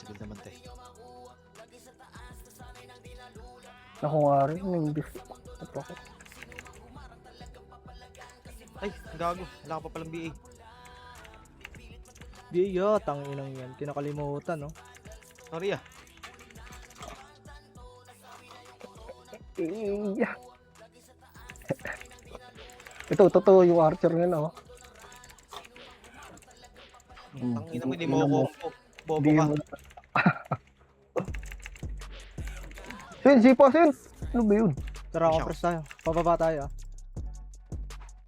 Tagol naman tayo. Ako nga rin, nang-bis. Ito ko. Ay, gago. Wala ka pa palang BA. Giyo, tanginang yan. Kinakalimutan, no? Sorry ah. Iya. Ito, totoo yung archer nila, oh. Ang ina mo, hindi mo ako. Bobo Di ka. mo- Sin, sipa, Sin! Ano ba yun? Tara, Siya. compress tayo. Pababa tayo, ah.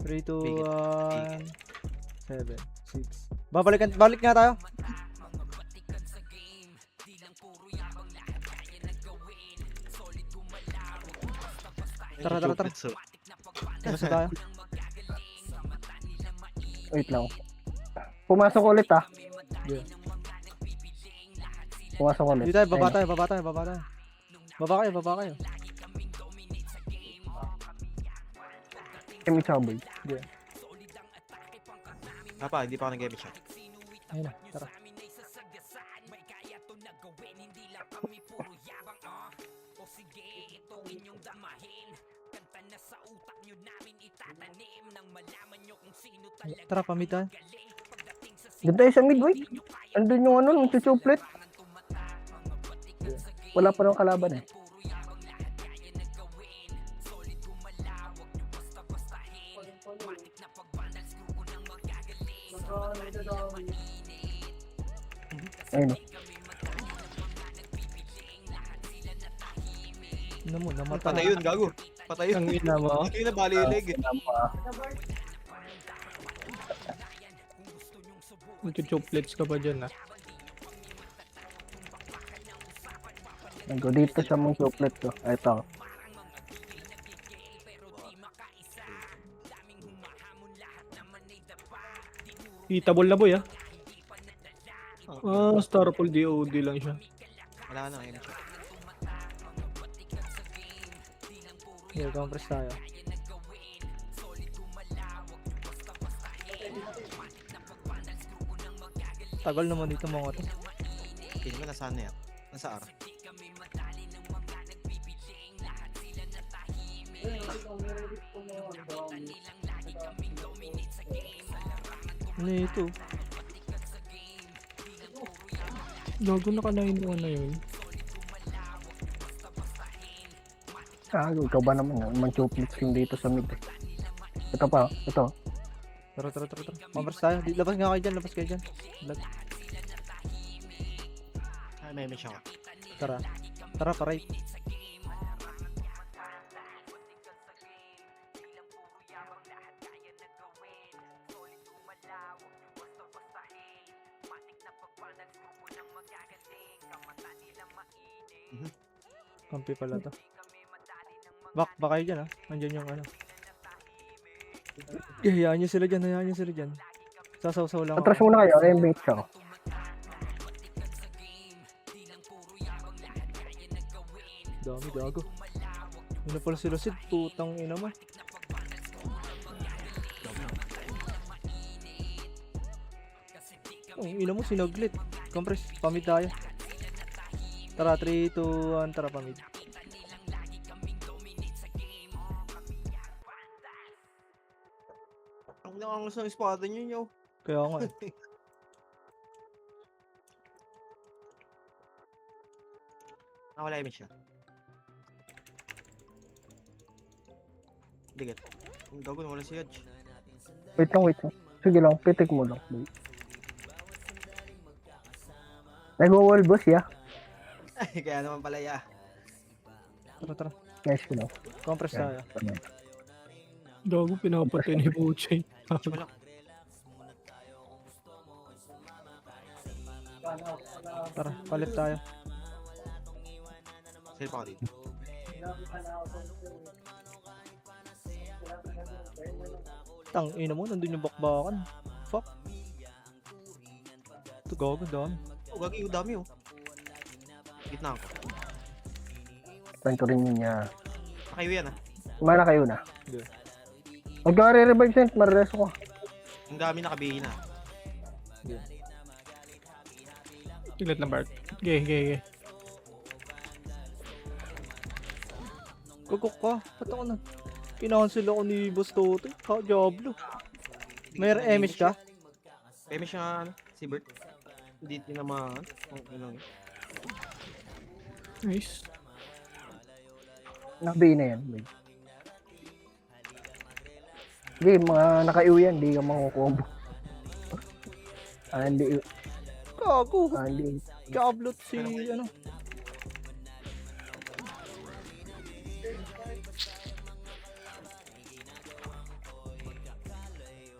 3, 2, Bigit. 1, 7, 6. Balik nga tayo. Tara. So, Basta tayo. Wait lang. Pumasok ulit, ah. Yeah. Pumasok ulit. Dito tayo, baba Ayun. tayo. Baba kayo. Kami Chaboy. Yeah. Papa, hindi pa ako nag-gamit siya. Ayun na, tara. Tara, pamit tayo. Doon tayo sa midway. Andun yung ano, yung chuchuplet. Wala pa ng kalaban, eh. Ayun, oh. Ano mo, namatay. Patay yun, gago. Patay yun. Ang ina mo. Patay na balilig eh. Magchuchuplets ka pa dyan ah. Nandun dito sa mga chuplet ko. Ito. Eatable na boy ah. Ah, Starfall DOD lang siya. Wala na, gamit siya. Yeah, compress tayo. Tagal naman dito mga to. Pili mo, nasaan na yan? Nasa ara. Ano ito? Gago na ka na yung ano yun. Ikaw ba naman, mga chuplets yung dito sa mid. Ito pa, ito. Tara. Compress tayo. Labas nga kayo dyan, Lag. Ay, may siya ako. Tara, paray. Kampi pala to. Back kayo dyan, ah. Andyan yung ano. Hayaan nyo sila dyan. Sasaw-saw lang Atras muna kayo, ay bait siya. Dami, gago. Ano pala sila Sid? Putang ina mo. Ang ina mo, sinaglit. Compress, pamid tayo. Tara, 3, 2, 1, tara pamid. Ang nakangas ng espada nyo nyo. Kaya nga eh. Wala gamit siya. Digat. Ang gago, wala si Yodge. Wait lang. Sige lang, pitik mo lang. Nag-wall boss, ya. Ay, kaya naman pala ya. Tara. Nice ko lang. Compress tayo. Gago, pinapatay ni Buchay. Wala. Tara, palit tayo. Sa'yo pa ako dito. Tang ina mo, nandun yung bakbakan. Fuck. Ito gago, dami. Oh, gagi, yung dami oh. Gitna ako. Kwento rin yun niya. Nakayo yan ah. Kumana kayo na. Yeah. Magka-re-revive Sent, marireso ko. Yung dami nakabihin na. Tiglat na Bart. Gay. Gagok ka. Ba't ako na? Kinancel ako ni Boss Toto. Ha, Diablo. May MS ka? Peme siya, si Bert. Hindi tinamaan. Ang inang. Nice. Nakabay na yan. Bay. Hindi, mga naka-iwi yan. Hindi ka makukombo. Hindi. Gago. Hindi. Diablo si ano.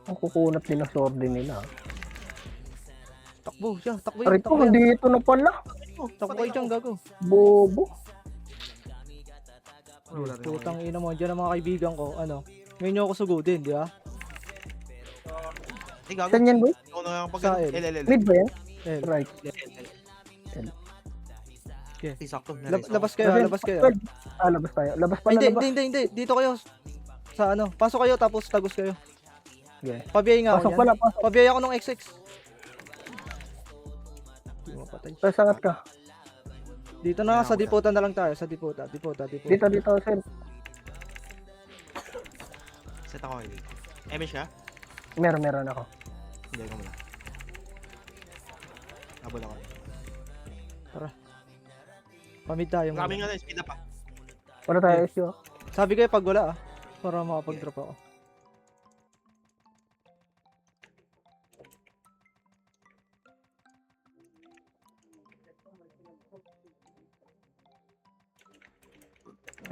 Ang kukunat din ang sword din nila. Takbo siya. Takbo Aray yan. ko, Takbo yan. dito na pala. Takbo kayo dyan, gago. Bobo. Wala rin. Putang ina mo. Diyan ang mga kaibigan ko. Ano? Ngayon nyo ako sugudin, di ba? Ay, gago. Saan yan, boy? Ikaw na yung pag Sa L. LLL. Mid ba yan? Eh, Right. Okay. Ay, sakto. labas kayo, Kasi- labas kayo. Labas tayo. Labas pala, Hindi, labas. hindi. Dito kayo. Sa ano? Pasok kayo tapos tagos kayo. Yeah. Pabiyay nga ako Pasok yan. pala, pasok. Pabiyay ako ng XX. Hindi mapatay. Pero sangat ka. Dito na, sa diputa na lang tayo. Sa diputa. Dito, Sen. Set ako kayo. MS siya? Meron ako. Hindi ko muna. Habol ako. Pamid tayo. Kami muna. nga na, speed up pa. Wala tayo issue. Sabi kayo pag wala para makapag-drop ako.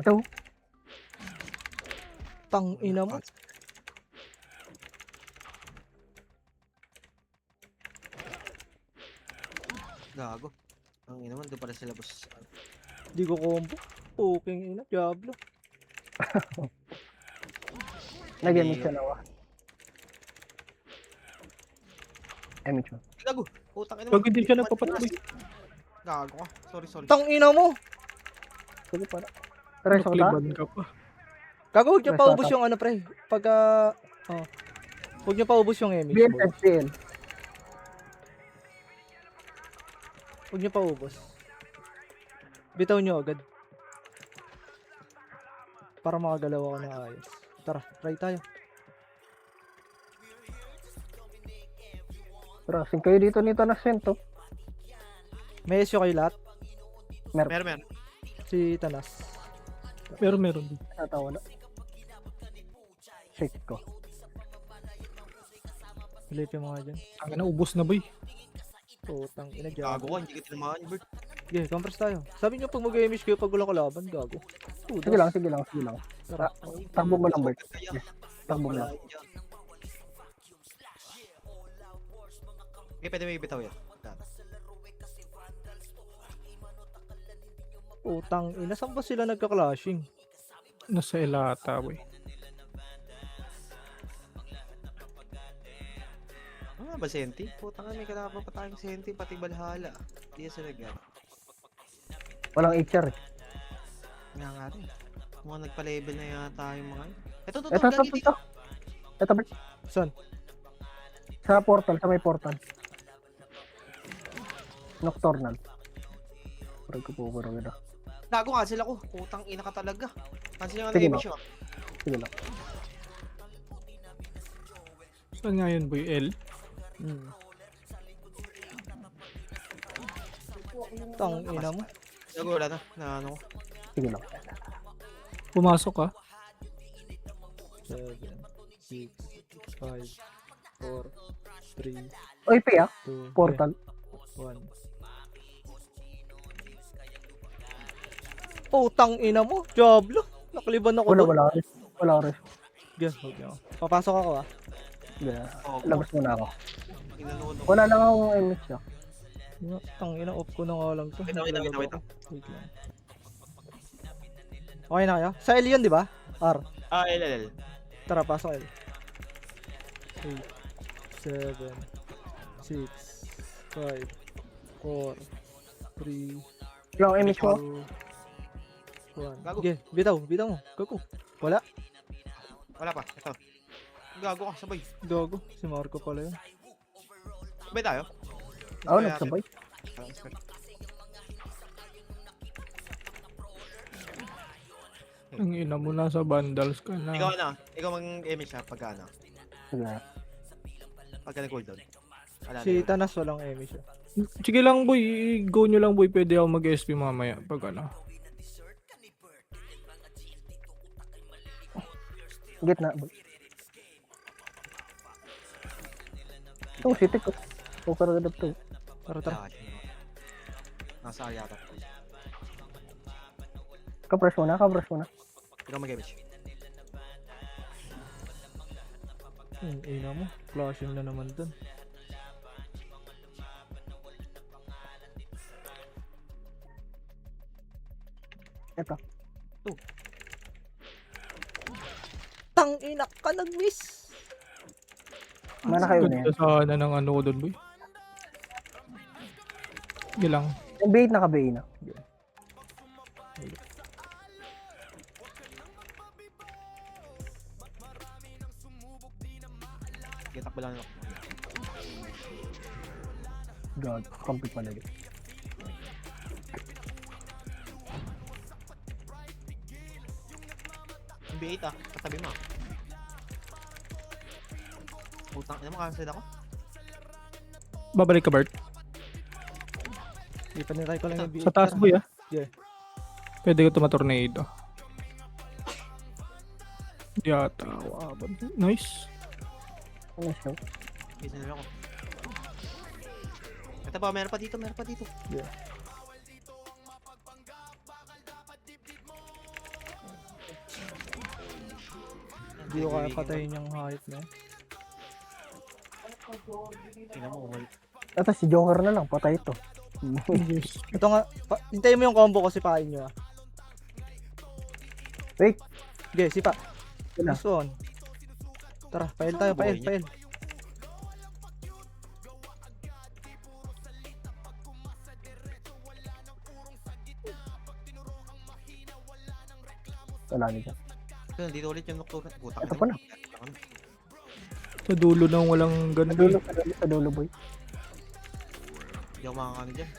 Ito. Tang ina mo. Gago. Ang ina man, doon pala sila boss. Di ko combo. Puking ina. Diablo. Nag-emit siya na wa. Emit mo. Gago. Putang ina. Pag hindi siya nagpapatay. Gago ka. Sorry. Tang ina mo. Sige para. Tres ako ta? Nakliban ka pa. Gago, huwag niyo Basta paubos tap. yung ano pre. Pagka... Oh. Huwag niyo paubos yung MH. BL, boy. BL. Huwag niyo paubos. Bitaw niyo agad. Para makagalaw ako ng ayos. Tara, try tayo. Pero sing kayo dito nito na sento. May SO kayo lahat. Meron. Si Tanas. Meron. Natawa na. Check ko. Ulit yung mga dyan. Ang na, ubos na boy. Putang ina Gago dyan. ka, hindi ka tinamaan, Bert. Okay, compress tayo. Sabi niyo pag mag-MH kayo pag wala kalaban, gago. Sige lang. Tara. Takbo mo lang, Bert. Takbo mo lang. Okay, pwede may bitaw yan. Putang ina, saan ba sila nagka-clashing? Nasa Elata boy. Ano ba, Senti? Putang nga, may kalaban pa tayong Senti, pati Valhalla. Hindi yan sila gano'n. Walang HR eh. Nga rin. Mukhang nagpa-level na yata yung mga yun. Ito, Ito. Ito, Bert. Saan? Sa portal, sa may portal. Nocturnal. Parang ko po gano'n. Gago nga sila ko. Putang ina ka talaga. Cancel nga na Sige, emission. Sige lang. Saan nga yun boy? L? Tang ina mo. Gago, wala na. Na ano ko. Sige lang. Pumasok ka? 7, 6, 5, 4, 3, Oy, P 2, Portal. 1. Putang ina mo. Diablo. Nakaliban ako doon. Wala rin. Yes, okay ako. Papasok ako ah. Yeah. Oo. Labas muna ako. Inanood ako. Wala lang akong image siya. Tang ina, off ko na nga lang to. Wait lang. Wait lang. Okay na kayo? Sa L yun, di ba? R. Ah, LLL. Tara, pasok L. 8, 7, 6, 5, 4, 3, Wala akong image ko. 2, 1. Gago. Sige, bitaw mo. Gago. Wala. Wala pa. Ito. Gago ka, sabay. Gago. Si Marco pala yun. Sabay tayo. Ako nagsabay. Expert. Ang ina mo, nasa vandals ka na. Ikaw ano? Ikaw mag-eme siya pagka ano? Sige. Pagka nag-cooldown. Wala Si na yun. Tanas walang eme siya. Sige lang boy, go nyo lang boy. Pwede ako mag-SP mamaya pag ano. Gitna. Boy. Ito, sitik ko. Poker agad to. Tara, tara. Wala ka siya. Nasa area yata. Kapras muna, kapras muna. Ikaw mag-eme siya. Ina mo. Flashing na naman dun. Ito. Tang ina ka nag-miss. Mana kayo na yan. Ganda sana ng ano ko doon boy. Sige lang. Yung bait na kabay na. Sige, takbo lang ako. God, kampi pala din. Yung B8 ah, katabi mo ah. Putang, ano mo cancel ako? Babalik ka Bart. Di pa nitry ko lang yung Sa taas boy ah. Yeah. Pwede ko tumatornado. Yata. Wow. Nice. Ano siya? Bisa na ako. Ito pa, meron pa dito, meron pa dito. Yeah. Hindi ko kaya patayin yung hype na. Tingnan mo, wait. Ito si Joker na lang, patay ito. Yes. Ito nga, hintayin mo yung combo ko, sipain nyo ah. Wait. Okay, sipa. Wala. This one. Tara, pail tayo, pail, pail. Wala nito. Ito, dito ulit yung nocturne. Putang Ito ina pa mo. na. Sa dulo nang walang Sa ganun. dulo, eh. sa dulo boy. Hindi ako makakano dyan.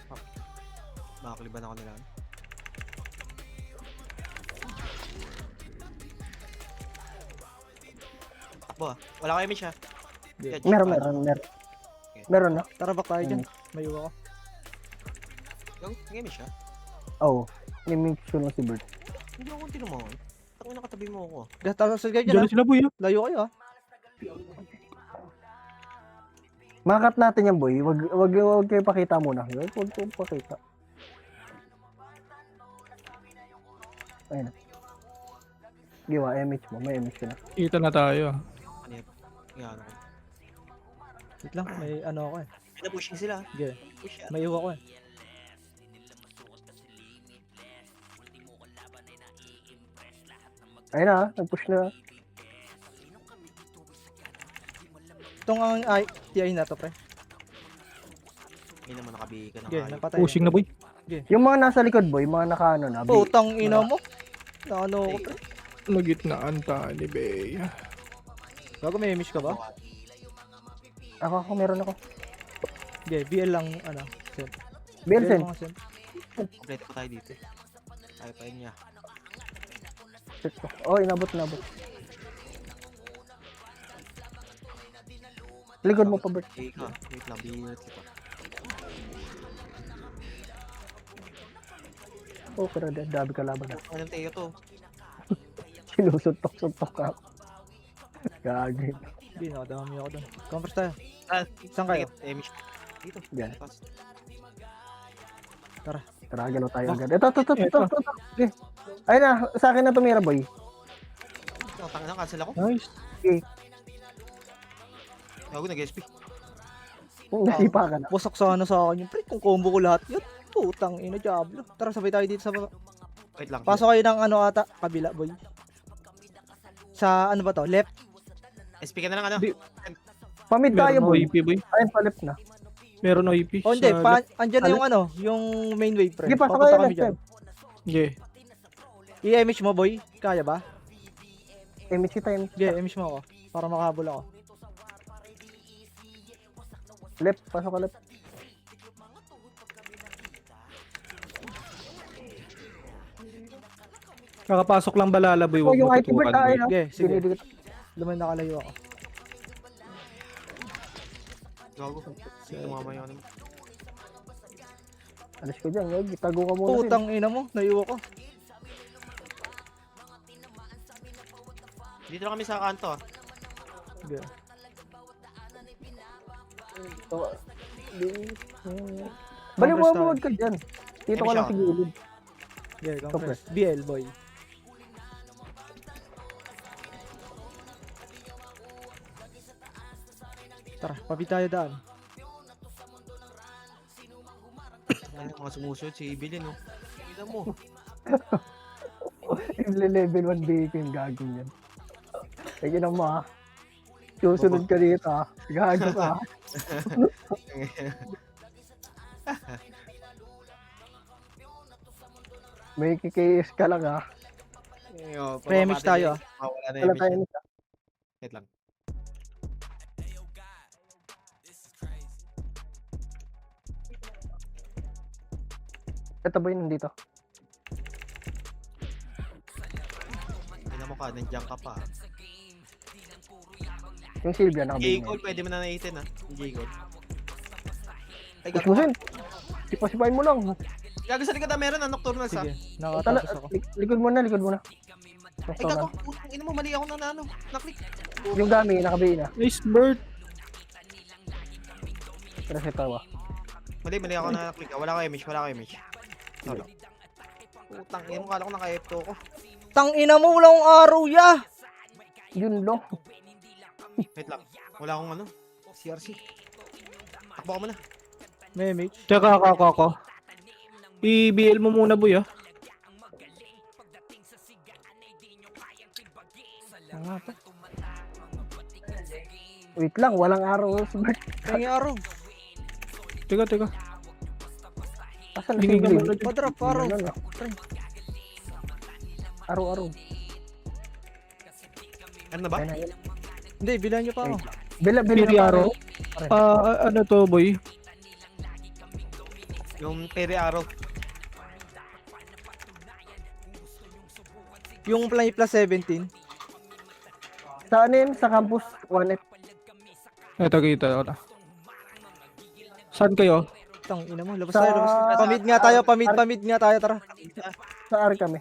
Makakaliban ako nila. Takbo ah. Wala kayo siya. Yeah. Meron. Meron na. Tara, back tayo dyan. May iwa ko. Yung game siya. Oo. Ni-make sure lang si Bert. Hindi ako tinumawin. Takbo nakatabi mo ako. Tara, sa guide Diyan dyan na sila boy ah. Layo kayo ah. Makakat natin yan boy. Wag kayo pakita muna. Wag kayo pakita. Ayun na. Giwa, MH mo. May MH ka na. Kita na tayo ah. Ano yun? Yan ako. Wait lang, may ano ako eh. Pinapushing sila. Okay, Push yan. may iwa ko eh. Ayun na, nag-push na. Itong ang ay, TI na to pre. Hindi naman nakabihi ka ng Okay, hayop. napatay. Pushing na boy. Yung mga nasa likod boy, mga nakaano na. Putang ina mo. Na ano ko pre. Nagitnaan tayo ni Bea. Bago may miss ka ba? Ako, meron ako. Okay, BL lang ano. Send. Benson. mga send. Kompleto ko tayo dito. Tayo pa niya. Oh, inabot. Likod mo pa Bert. Wait ka. Wait lang. Binunod kita. Oh, pero dabi ka laban na. Anong tayo to? Sinusuntok-suntok ka. Gagi. Hindi, nakadami ako doon. Converse tayo. Ah, Saan kayo? Emish. Dito. Yan. Pas. Tara, galaw tayo agad. Ito. Okay. Ayun na, sa akin na tumira boy. Ito, tanga na. Cancel ako. Nice. Gago, nag-SP. Nasipa ka na. Wasak sana sa akin yung pre. Kung combo ko lahat yun. Putang ina, Diablo. Tara, sabay tayo dito sa baba. Wait lang. Pasok kayo ng ano ata, kabila boy. Sa ano ba to? Left. SP ka na lang ano? Di- Pamid tayo Meron boy. OIP boy. Ayun, palip na. Meron OIP. Oh hindi, sa left. andyan na yung ano, yung main wave pre. Sige, pasok Papunta kayo kami left dyan. Yeah. I-image mo boy, kaya ba? MH tayo. Sige, image mo ako. Para makahabol ako. Left, pasok ka left. Kakapasok lang balala boy, Oh, wag yung mo IT bird tutukan tayo boy. na. Sige, sige. Dinidikit. Lumay nakalayo ako. Gago. Tumama yun. Alis ko dyan, Yogi. Tago ka muna. Putang ina mo, naiwa ko. Dito lang kami sa kanto ah. Sige. Baliwag ka dyan. Dito ka lang siya. sa gilid. Sige, compress. BL boy. Tara, papi tayo daan. Ano mga sumusunod si Evelyn no. Tingnan mo. Level 1 BK yung gagong yan. Sige na mo ha. Susunod ka dito ha. Gago ka ha. May kikis ka lang ha. Premise tayo, ah. Wala na Wala yung tayo mission. nito. Wait lang. Ito ba yun nandito? Tingnan mo ka, nandiyan ka pa. Yung Sylvia nakabili J-Gold, niya. pwede mo na naitin ha. Yung J-Gold. Ay, Push gago. mo sin. Ipasipain mo lang. Gago sa likod na meron, nocturnal sa. Sige, Tala, nakatapos ako. likod mo na, likod mo na. Ay, gago. Putang ina mo, mali ako na ano. Naklik. Yung gami, nakabili na. Nice bird. Pero sa tawa. Mali ako na naklik. Wala ka image, wala ka image. Sorry. Putang ina mo, kala ko naka-F2 ko. Tang ina mo, wala akong araw ya. Yun lang. Wait lang. Wala akong ano. CRC. Takbo ka muna. May image. Tsaka ako. I-BL mo muna boy ah. Nga pa. Wait lang, walang araw. May araw. Teka. Asan na Hingi ka si muna. Padrop, araw. Araw. Ano na ba? Ayun na, yun. Hindi, bilan nyo pa ako. Bila Piri na araw. Ano to boy? Yung Pere Arrow. Yung Play Plus 17. Saan yun? Sa campus 1F. Ito kita ko na. Saan kayo? Tang ina mo, labas Sa- tayo, labas. Pamid nga tayo, pamid nga tayo, tara. Sa R kami.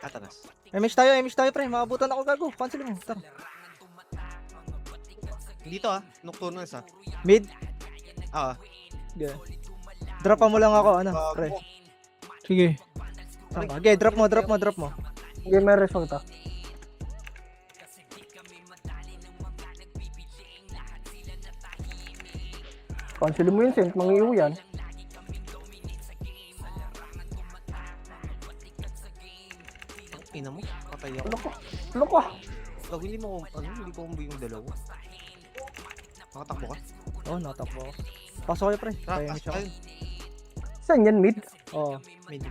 Katanas. Image tayo pre, maabutan ako gago. Cancel mo, tara. Dito ah. Nocturnal sa. Mid. Ah. Okay. Drop mo lang ako, ano, pre. Sige. Tama. Okay, drop mo. Hindi may result ah. Cancel mo yun, Sint. Mangiiw yan. Ina mo. Patay ako. Ano ko? Gago, hindi ko kumbo yung dalawa. Nakatakbo ka? Oh, natakbo ako. Pasok kayo pre. Kaya image ako. Saan yan, mid? Oo. Mid.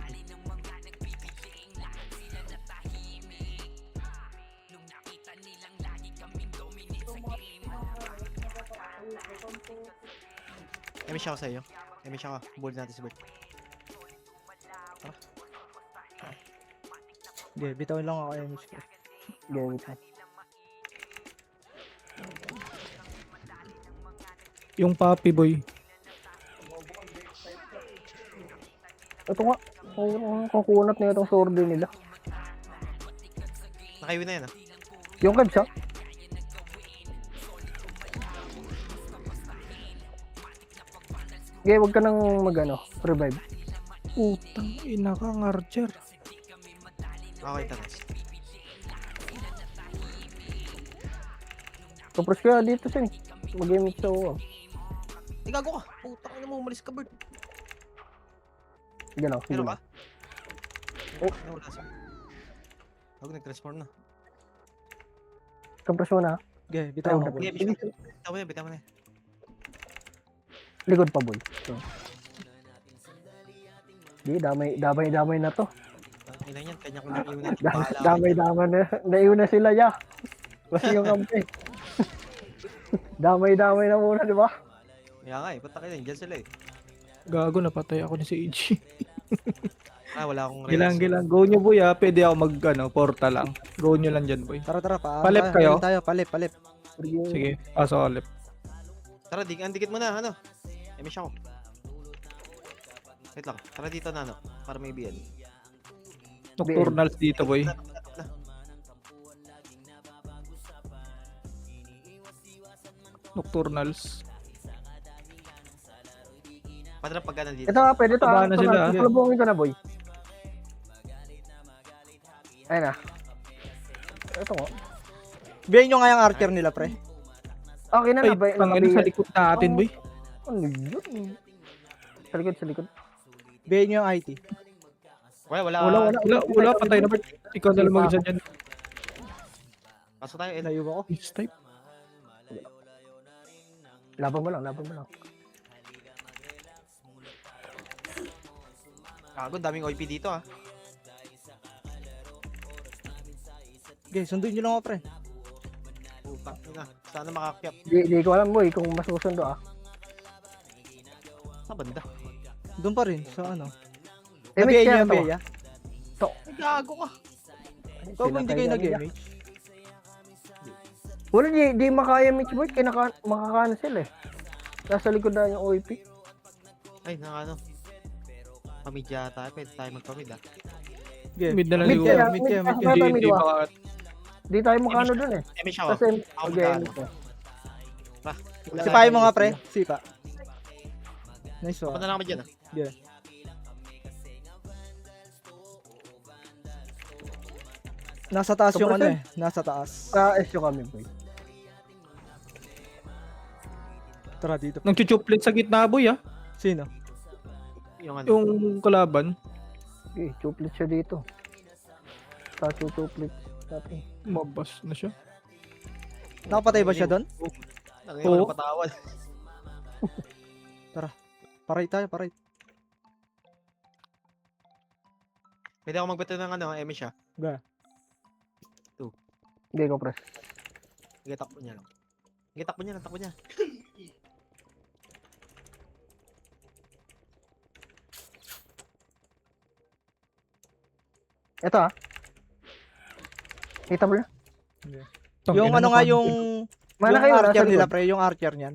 Emish ako sa'yo. Emish ako. Bull natin si Bert. Okay, bitawin lang ako image ko. Gawin ka. Yung puppy boy. Ito nga. Kukunat na itong sword nila. Nakaiwi na yan ah. Yung kabs ah. Okay, wag ka nang mag-ano, revive. Utang ina ka, Archer. Okay, tanas. Kapros kaya dito, Sin. Mag-image sa uwa. Gago ka. Putang ina mo, umalis ka, Bert. Gano'n, sige Meron na. ka? Oh, wala siya. Huwag nag-transform na. Kapros mo na. Okay, bitawin Ayun, ako. Sige, Sige, bitaw mo na. likod pa, boy. So. Di, damay na to. Ina yan, kanya ko lang iunan. Bahala ka. Damay na. Naiuna sila, ya. Kasi yung kampi. Damay na muna, di ba? Kaya nga eh, punta kayo, dyan sila eh. Gago, napatay ako ni si AG. Wala akong Gilang, reason. gilang. Go nyo boy pwede ako mag portal lang. Go nyo lang dyan boy. Tara, Palep kayo? Tayo, palep. Sige, pasok ako left. Tara, dikit mo na, ano? Emish ako. Wait lang, tara dito na, ano? Para may BL. Nocturnals dito boy. Nocturnals. Padra pagka nandito. Ito pwede to Taba na sila, ah. Palubungin ko na, boy. Ayun na. Ito ko. Biyahin nyo nga yung archer nila, pre. Okay na Ay, na. tangin sa likod natin boy. Ano yun? Sa likod. Biyahin nyo yung IT. Wala. Wala, patay na Bert. Ikaw na lang mag-isa dyan. Pasok tayo, El. Layo ako. This type. Laban mo lang. Gago, daming OP dito, ah. Okay, sunduin nyo lang ako, pre. Putang ina. Sana makakyap. Di ko alam, boy, kung masusundo ah. Sa banda. Doon pa rin, sa ano. Image Nabiyahin nyo kaya yung to. biya. Ay, gago ka. Ikaw mo hindi kayo nag-image. Wala, di makaya Mitch boy, kaya makakancel eh. Nasa likod na yung OP. Ay, ano. Pamid yata. Pwede tayo magpamid, ah. Okay. Mid na lang Mid siguro. kaya, mid kaya. Hindi Mid baka. Di tayo makano dun eh. Emish ako. Kasi, Ako okay, magkano. Sipahin mo nga, pre. Sipa. Nice Punta one. na kami dyan, ah. Yeah. Nasa taas yung ano eh. Nasa taas. sa SU kami boy. Tara dito. Nang chuchuplit sa gitna boy Sino? Yung ano. Yung kalaban. Okay, chuplit siya dito. Sa chuplit. Dati. Mabas na siya. Nakapatay ba siya doon? Nangyayon Oo. ko patawad. Paray tayo, paray. Pwede ako magbato ng ano, Emish, ah. Hindi ko press. Sige, takbo niya lang. Sige, takbo niya. Ito ah. Kita mo na? Yung ano nga yung Mana yung kayo, nasa archer nila, likod. pre, yung archer niyan.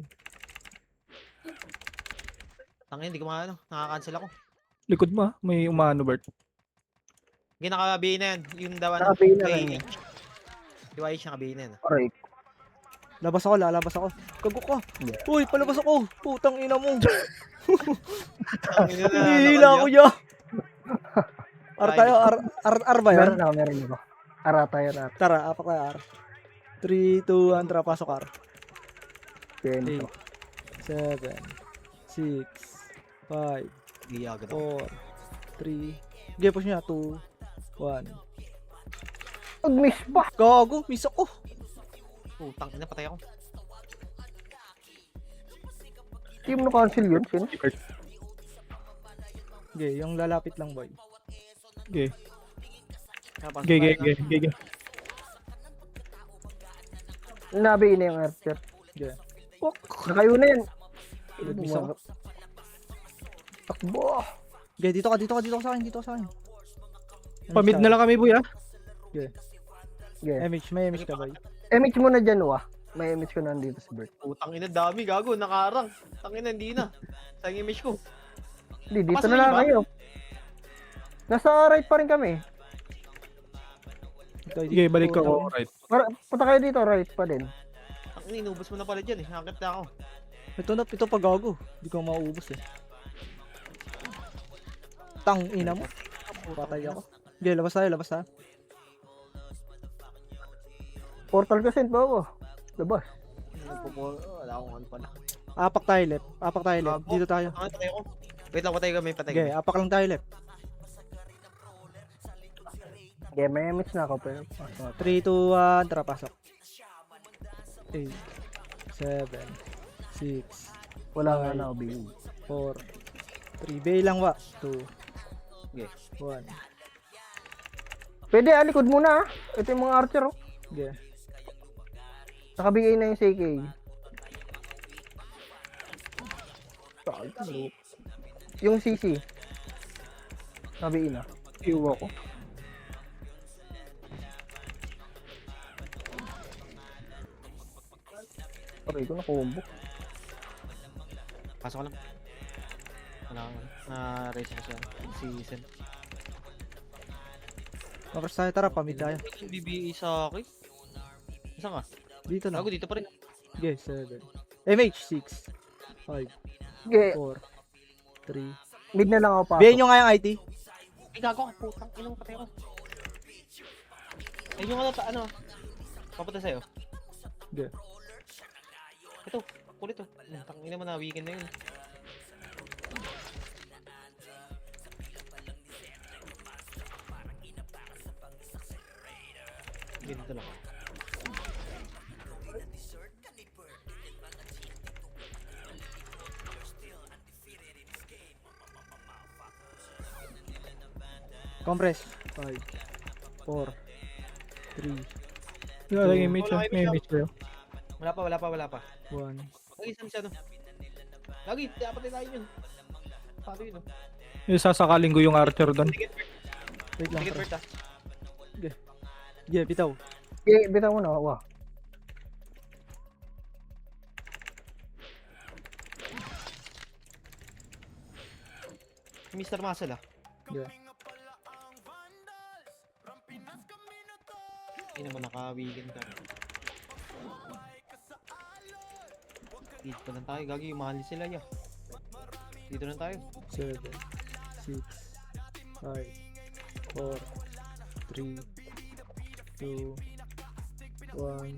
Tangin, hindi ko makano. Nakaka-cancel ako. Likod mo may umano Bert. Hindi, naka-BA na yan. Yung daw ano. Naka-BA na kay lang yan. H. Di ba siya naka-BA na yan, ah. Alright. Lalabas ako. Kago ko. Uy, palabas ako. Putang ina mo. Tangin na, Hinihila ako ya. Ar tayo, ar ba yan? Meron ako. Arata. Tara, apak tayo ar. 3, 2, 1, tara, pasok ar. 8, 7, 6, 5, Hindi agad ako. 4, 3. Okay, push niya. 2, 1. Pag-miss pa. Gago, miss ako. Putang ina, patay ako. Team no cancel yun, Sin. Okay, yung lalapit lang, boy. Okay. Napasok Okay. tayo na. Nabi na yung archer. Okay. Nakayuna yan. Miss ako. Takbo. Okay, dito ka sa akin, Pamid na lang kami boy Yeah. MH, may MH ka, boy. Image mo na dyan, wa. May image ko na dito sa Bert. Putang ina, dami, gago. Nakarang. Tangin na, hindi na. Sa image ko. Hindi, dito Papasok na lang niyo ba? kayo. Nasa right pa rin kami. Sige, balik ko right. Punta kayo dito, right pa din. Tangin, inubos mo na pala dyan, eh. Nakakit na ako. Ito pa gago. Hindi ko mauubos eh. Tang ina mo. Patay ako. Okay, labas tayo. Portal kasi ba ako? Labas. Wala akong ano pala. Apak tayo left. Dito tayo. Tangin, patay ako. Wait lang, patay kami. Okay, apak lang tayo left. Okay, may image na ako pero. 3, 2, 1, tara pasok. 8, 7, 6, Wala nga na ako, baby. 4, 3, bay lang wa. 2, Okay. 1. Pwede, alikod muna ah. Ito yung mga archer oh. Okay. Nakabigay na yung CK. Yung CC. Nabiin na. Iwa ko. Aray ko na combo. Pasok ko lang. Wala kang na-raise ko siya. Si Sen. Compress tayo, tara, pamid tayo. Yung BBE sa akin. Saan ka? Dito na. Gago dito pa rin. Okay, 7. MH, 6. 5, Sige, 4, 3. mid na lang ako pa. Bihin nyo nga yung IT. Ay gago ka putang inang patay ako. Ay yung ano. Papunta sa'yo. Okay. Ito, kulit to. Tangina mo na weekend na yun. Ganito lang. Compress. 5, 4, 3, Yung ating image Wala ah. kayo, May Michelle. image kayo. Wala pa. 1. Lagi sa ano. Lagi, dapat tayo yun. Paano yun? Yung sasakaling ko yung archer doon. Ticket Wait lang. first ah. Yeah, bitaw. Sige, bitaw mo na. Wah. Mr. Muscle ah. Yeah. Hindi naman naka-weekend ka. Dito lang tayo, gagi, mahal sila ya. Dito lang tayo. 7, 6, 5, 4, 3, 2, 1.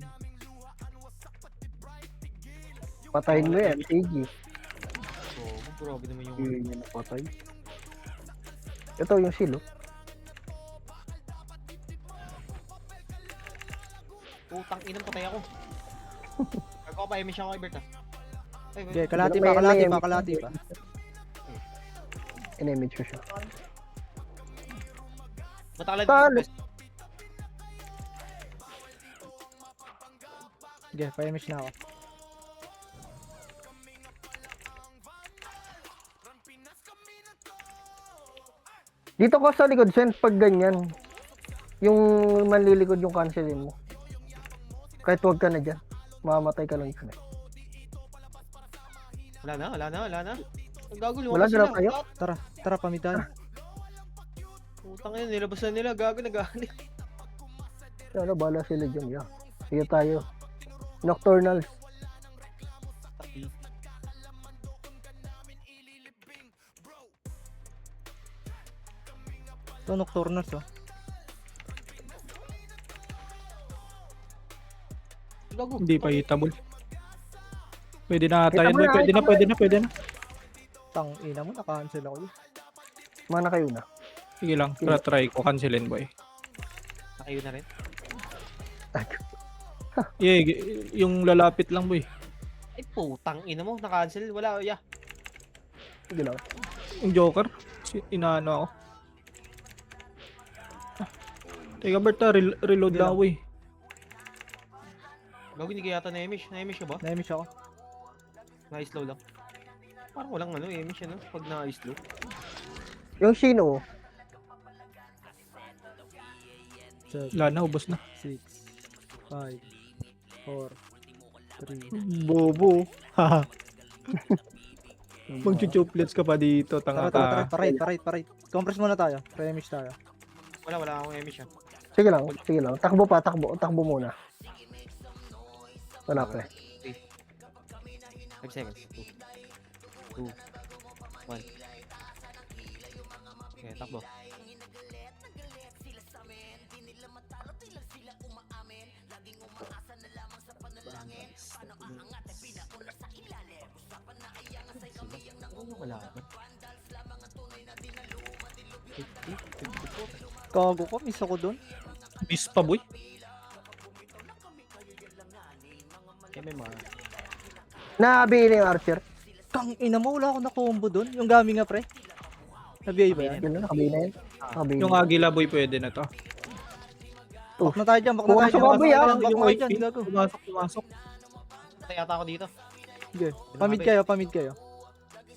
Patayin mo yan. Sige. So, grabe naman yung... Hindi niya napatay. Ito yung silo. Putang inang patay ako. Ako pa, emission ako, Ibert ah. Ay, Okay, wait. kalati May- pa, kalati may- pa, kalati pa. In-image ko siya. Matakalan Talo. dito. Okay, pa-image na ako. Dito ko sa likod, Sen, pag ganyan. Yung manlilikod yung cancelin mo. Kahit huwag ka na dyan. Mamamatay ka lang dyan. Wala na. Ang gago, Wala, lumabas drop sila. kayo? Tara, pamid tayo. Putang ina, nilabas na nila, gago, nagalit. Ano, bala sila dyan. Yeah. Sige tayo. Nocturnals. Ito, Nocturnals oh. Gago. Hindi pa hitable. Pwede na ata yan, Hitable boy. na, Pwede na. Tang ina mo, naka-cancel ako yun. Mana kayo na. Sige lang, try ko cancelin, boy. Nakayo na rin. Yeah, yung lalapit lang, boy. Ay, putang ina mo, na-cancel. Wala, ya. Sige lang. Yung Joker, inaano ako. Teka, Bert, reload lang ako eh. Gago, hindi kaya yata na-emish. Na-emish ka ba? Na-image ako. Na-slow lang. Parang walang ano, emish ano, pag na-slow. Yung Shino, 7, Wala na, ubos na. 6, 5, 4, 3. Bobo. Haha. Mag-chuchuplets ka pa dito, tanga Tara, ka. parate. Compress muna tayo. Pre-image tayo. Wala akong emish ah. sige lang. Takbo muna. Wala pa eh. 5 seconds. 2, 1. Okay, takbo. Wala ba? 50, 54. Kago ko, miss ako dun. Miss pa, boy. Kaya may mga... Nabili yung archer. Tang ina mo, wala ako na-combo dun. Yung gaming nga pre. Nabiyay ba yan? Yun na, nakabili na yun. Nakabili. Yung Agila, boy, pwede na to. Back na tayo dyan, back na Bukas tayo ako, boy, ah. dyan. Back na tayo dyan, gago. Pumasok. Patay yata ako dito. Sige, pamid kayo.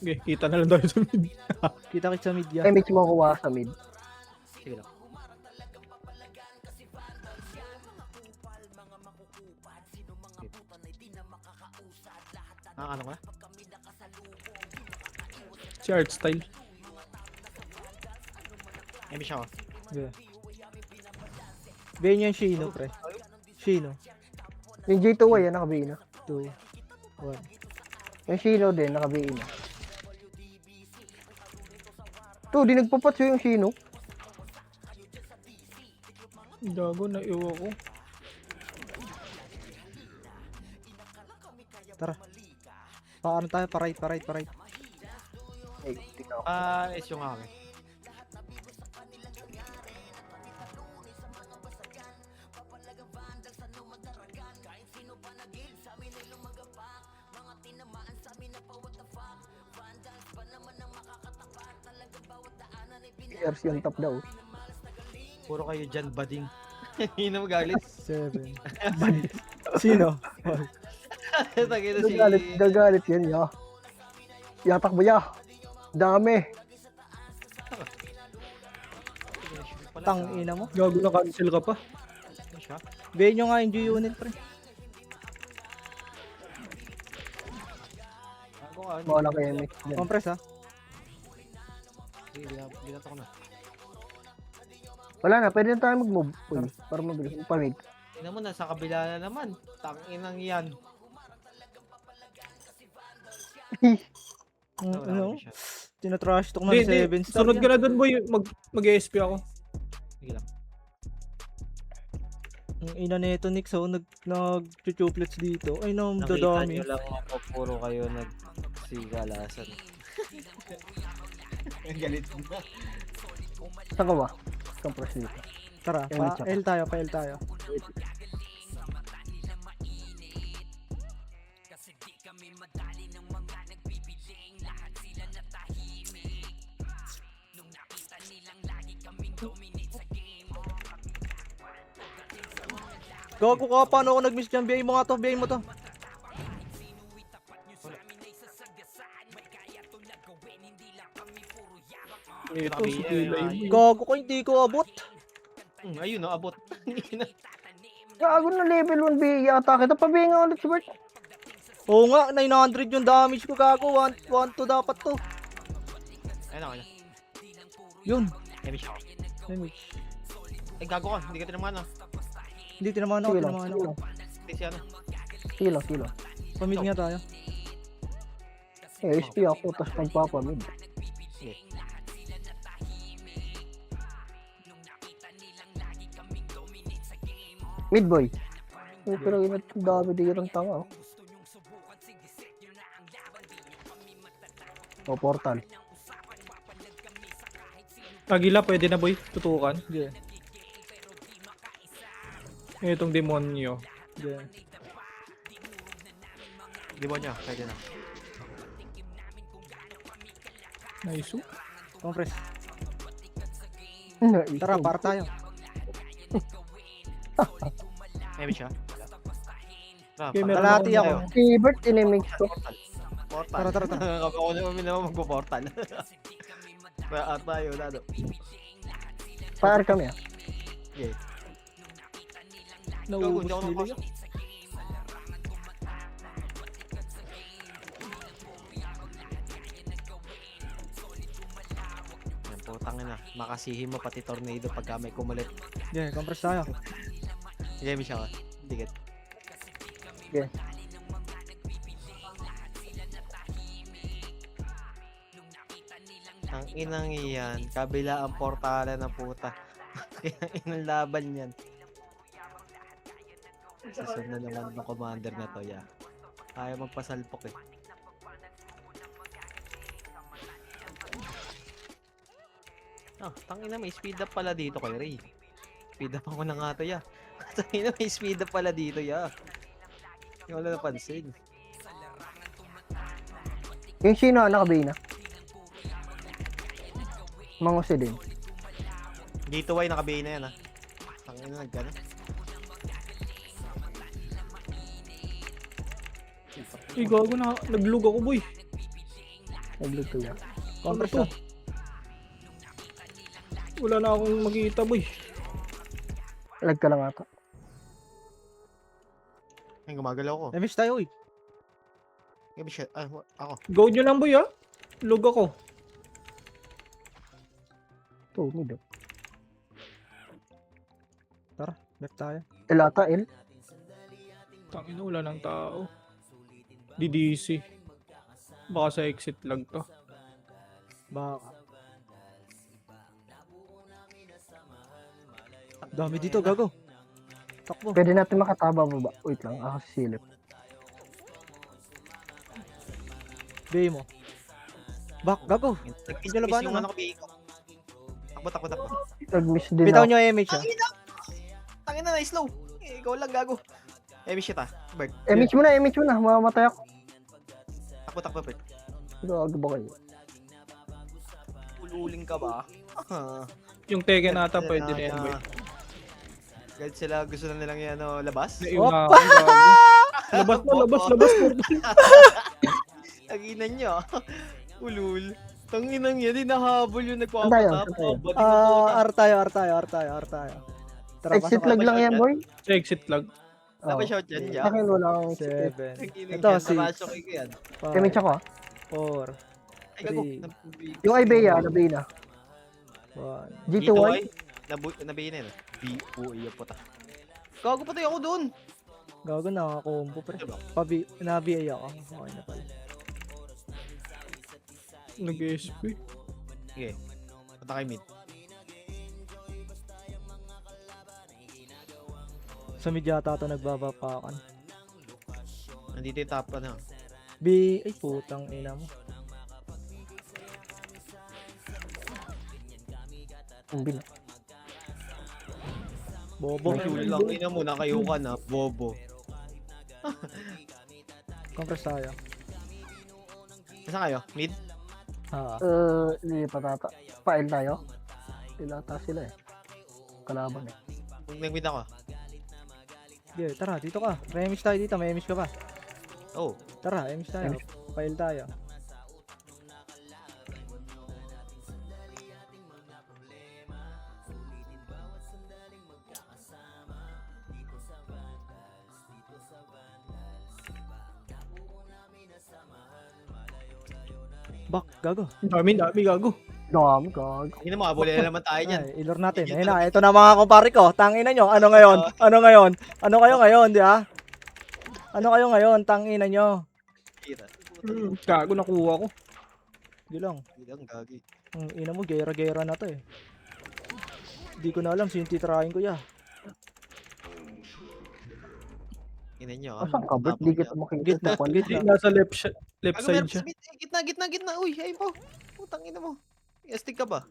Okay, kita na lang tayo sa mid. Kita-kits sa media. MH mo kuha sa mid. Sige lang. Ano ka? Si art style. Emi siya ko. Yeah. Bayan yung Shino, pre. Shino. Yung J2Y yan, nakabihin na. 2, 1. Yung Shino din, nakabihin na. To, di nagpapatso yung Shino. Gago, naiwa ko. Tara. Paano tayo? Pa-right. Ay, tingnan ko. Is yung akin. PRC yung top daw. Puro kayo dyan, bading. Hindi na magalit. 7. Sino? Tagina si... Gagalit yan, ya. Yatak mo, ya. Dami. Tang ina mo. Gago na cancel ka pa. Ano siya? Bayan nyo nga yung G-Unit, pre. Ako ka. Mawala kay MX dyan. Compress, ha? Sige, binato ko na. Wala na, pwede na tayo mag-move. Uy, para mabilis. Pamig. Tingnan mo, nasa kabila na naman. Tanginang yan. Ano? Tinatrash talk ng Hindi, 7 star. sunod ka na dun, boy. Mag-ESP ako. Sige lang. Ang ina nito, Nick, so nag-chuchuplets dito. Ay, no, Nakita dadami. nyo lang ako, puro kayo nagsigalasan. Ang galit na. Saan ka ba? Compress dito. Tara, pa-L tayo. Gago ka, paano ako nag-miss dyan? Biyay mo nga to, biyay mo to. Ito, si Kilay. Gago ko, hindi ko abot. Ayun, no, abot. Gago na level 1 B yata kita. Pabihin nga ulit si Bert. Oo nga, 900 yung damage ko, gago. 1 to dapat to. Ayun ako na. Yun. Emi siya ako. Damage. Ay, gago ka. Hindi ka tinamaan ah. Hindi, tinamaan ako, Sige lang, tinamaan sige ako. lang. Hindi siya ano. Sige lang. Pamid nga tayo. Eh, SP ako, tapos magpapamid. Sige. Mid boy. Eh, pero yun ang dami dito ng tanga. Oh. O, portal. Agila, pwede na, boy. Tutukan. Yeah. Itong demonyo. Yeah. Di ba niya? Pwede na. Nice. Compress. Nice. Tara, para tayo. Emi siya. Tara, Okay, meron Kalahati akong- ako. Si Bert, inimix ko. Portal. Tara. Ako naman magpo-portal. At tayo, Dado. Fire kami ah. Okay. Nauubos Hindi ako nila nakapasok. yun. Yan po, tangin na. Makasihin mo pati tornado pagka may kumulit. Yeah, compress tayo. Sige, Emi siya ka. Dikit. Okay. Ang inang iyan, kabila ang portala ng puta. Inang laban yan. Susunod na naman ng commander na to, ya. Kaya magpasalpok eh. Tangina, may speed up pala dito kay Ray. Speed up ako na nga to, ya. Tangina, may speed up pala dito, ya. Hindi ko wala napansin. Yung Shino, nakabihin na. Mangusi din. Gateway, nakabihin na yan, ha. Tangina, nagkano. Ay, gago na. Naglug ako, boy. Nag-lag ko yan. Compress to? na. Wala na akong makita boy. Lag ka lang ata. Ay, gumagalaw ko. Damage tayo, uy. Gabi siya. Ah, ako. Go nyo lang boy ah. Log ako. Ito, mid. Oh. Left tayo. L ata, L. Tangina, wala ng tao. DDC. Baka sa exit lag to. Baka. Dami dito, gago. Takbo. Pwede natin makataba baba. Wait lang, ako silip. Bay mo. Bak, gago. Nag-miss Yung labanan, yung ah. ano ko, BA ko. Takbo. Nag-miss din Bitaw ako. nyo MH ah. Tangin na, slow. Ikaw lang, gago. Miss shit ah. Bert. MH mo na. Mamamatay ako. Takbo, Bert. Gago ba kayo? Ululing ka ba? Yung Tekken ata pwede na yan boy. Kahit sila gusto na nilang yan, labas. Yung labas mo. Taginan nyo. Ulul. Tanginang yan, hinahabol yung Saan tayo? nagpapatap. R tayo. Tara, Exit pasok. lag lang yan, boy. Sa exit lag. Dapat Oh. shot yan, Sa ya. akin wala akong exit. 7, Ito, Ito, 6. 6, yan. MH ako ah. 4, Ay, gago. 3, Yung Ibea, nabay na. 1. G2Y. Nabihin na yun. B-U-I yung puta. Gago patay ako dun. Gago, nakakombo pre. Diba? Nabi-ay ako. Okay na pala. Nag-SP. Sige. Punta kay mid. Sa mid yata ito nagbabapakan. Nandito yung top ano. Ay putang ina mo. Ang bin. Bobo. Ulul lang. Ina mo, nakayo ka na. Bobo. Compress tayo. Nasaan kayo? Mid? Ha. Hindi pa tata. Pail tayo. Ilata sila eh. Kalaban eh. Nag-mid ako. Okay, tara, dito ka. May MH tayo dito, may MH ka pa. Oh. Tara, MH tayo. File tayo. Bak, gago. Dami gago. Dami, gag. Hindi mo, abuli na naman tayo dyan. Ay, ilor natin. Ayun na, ito na mga kumpare ko. Tangina nyo. Ano ngayon? Ano kayo ngayon, di ba? Ano kayo ngayon? Tangina nyo. Tira. Gago nakuha ko. Di lang. Hindi lang, gagi. Ang ina mo, gera-gera na to eh. Di ko na alam sino titrahin ko ya. Ina nyo. Asan ka, Bert? Di kita makikita. Gitna, Palit gitna. Nasa left Gago, side meron siya. sa mid. Gitna. Uy, ay po. Putang ina mo. Stick ka ba?